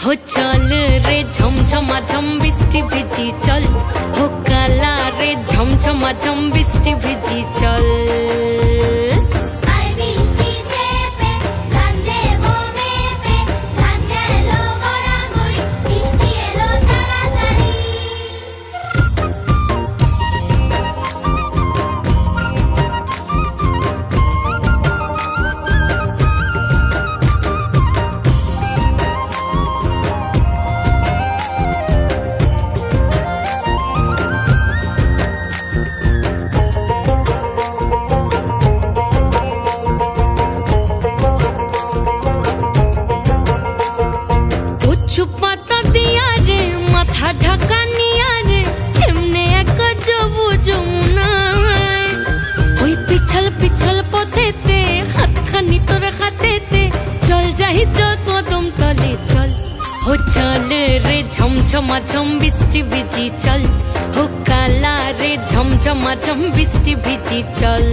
हो चल रे झमझमा झम बिस्टी भिजी चल, हो काला रे झमझमा झम बिस्टी भिजी चल। पाता दिया रे माथा ढका निया रे एमने एक जबू जमुना होई पिछल पिछल पथेते हाथ खानी तोरे खातेते चल जाही जो कदम तले चल। हो चल रे झमझमा झम बिस्टी भिजी चल, हो काला रे झमझमा झम बिस्टी भिजी चल।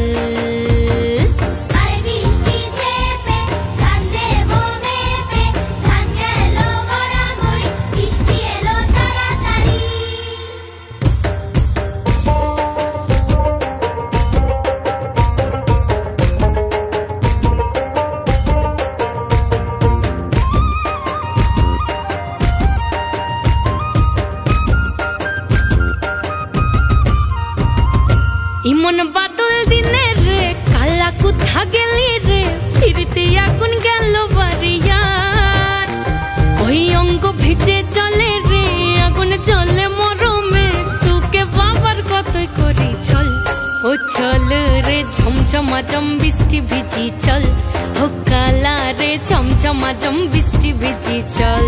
ইমন বাদল দিনে রে কালা কোথা গেলি রে ফিরতে আগুন গেল বাড়িয়ার ওই অঙ্গ ভিজে চলে রে আগুন জ্বলে মরমে তোকে বাবার কতই করি চল। ও চল রে ঝমঝমা ঝম বৃষ্টি ভিজি চল, ও কালা রে ঝমঝমা ঝম বৃষ্টি ভিজি চল।